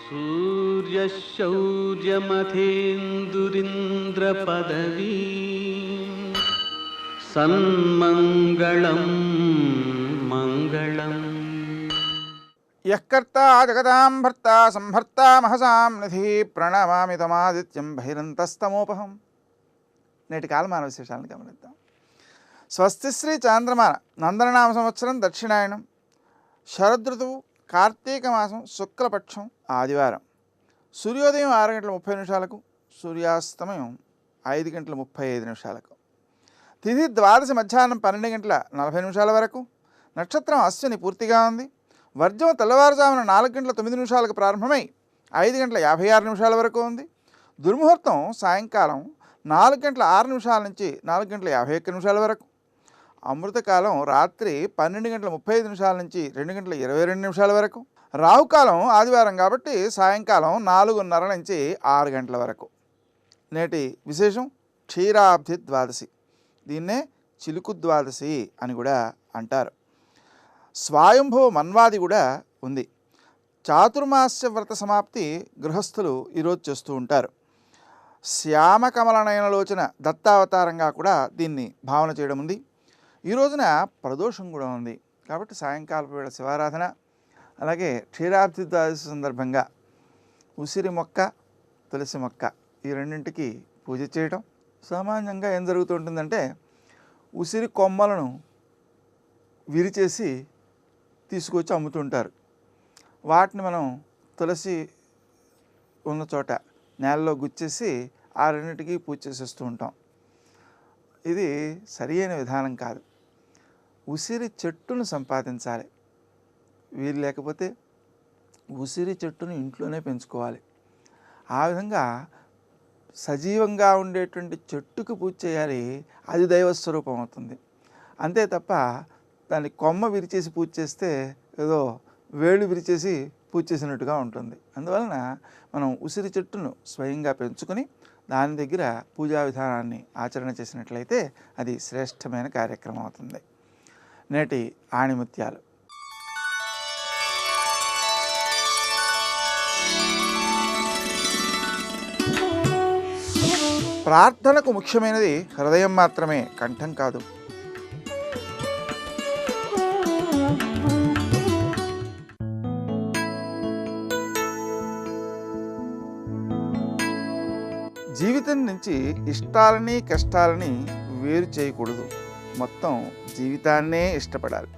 सूर्यशौर्यमथेन्दुरिन्द्रपदवी सन्मङ्गलं मङ्गलम्। యఃకర్త జగదాం భర్త సంభర్త మహసాం నిధి ప్రణమామి తమాదిత్యం బహిరంతస్తమోపహం. నేటి కాలమాన విశేషాలను గమనిద్దాం. స్వస్తిశ్రీ చాంద్రమాన నందననామ సంవత్సరం దక్షిణాయనం, శరదృతువు కార్తీక మాసం శుక్లపక్షం ఆదివారం. సూర్యోదయం 6:30 సూర్యాస్తమయం 5:35. తిథి ద్వాదశి మధ్యాహ్నం 12:40 వరకు. నక్షత్రం అశ్విని పూర్తిగా ఉంది. వర్జం తెల్లవారుజామున 4:09 ప్రారంభమై 5:56 వరకు ఉంది. దుర్ముహూర్తం సాయంకాలం 4:06 నుంచి 4:51 వరకు. అమృతకాలం రాత్రి 12:35 నుంచి 2:22 వరకు. రాహుకాలం ఆదివారం కాబట్టి సాయంకాలం 4:30 నుంచి 6 గంటల వరకు. నేటి విశేషం క్షీరాబ్ధి ద్వాదశి. దీన్నే చిలుకు ద్వాదశి అని కూడా అంటారు. స్వయంభవ మన్వాది కూడా ఉంది. చాతుర్మాస్య వ్రత సమాప్తి గృహస్థులు ఈరోజు చేస్తూ ఉంటారు. శ్యామకమల నయనలోచన దత్తావతారంగా కూడా దీన్ని భావన చేయడం ఉంది. ఈ రోజున ప్రదోషం కూడా ఉంది కాబట్టి సాయంకాలపు వేళ శివారాధన, అలాగే క్షీరాబ్ధి ద్వాదశి సందర్భంగా ఉసిరి మొక్క, తులసి మొక్క ఈ రెండింటికి పూజ చేయడం. సామాన్యంగా ఏం జరుగుతుంటుందంటే ఉసిరి కొమ్మలను విరిచేసి తీసుకొచ్చి అమ్ముతుంటారు. వాటిని మనం తులసి ఉన్న చోట నేలలో గుచ్చేసి ఆ రెండింటికి పూజ చేసేస్తూ ఉంటాం. ఇది సరి అయిన విధానం కాదు. ఉసిరి చెట్టును సంపాదించాలి. వీలు లేకపోతే ఉసిరి చెట్టును ఇంట్లోనే పెంచుకోవాలి. ఆ విధంగా సజీవంగా ఉండేటువంటి చెట్టుకు పూజ చేయాలి. అది దైవస్వరూపం అవుతుంది. అంతే తప్ప దాన్ని కొమ్మ విరిచేసి పూజ చేస్తే ఏదో వేళ్ళు విరిచేసి పూజ చేసినట్టుగా ఉంటుంది. అందువలన మనం ఉసిరి చెట్టును స్వయంగా పెంచుకొని దాని దగ్గర పూజా విధానాన్ని ఆచరణ చేసినట్లయితే అది శ్రేష్టమైన కార్యక్రమం అవుతుంది. నేటి ఆణిముత్యాలు. ప్రార్థనకు ముఖ్యమైనది హృదయం మాత్రమే, కంఠం కాదు. జీవితం నుంచి ఇష్టాలని కష్టాలని వేరు చేయకూడదు. మొత్తం జీవితాన్నే ఇష్టపడాలి.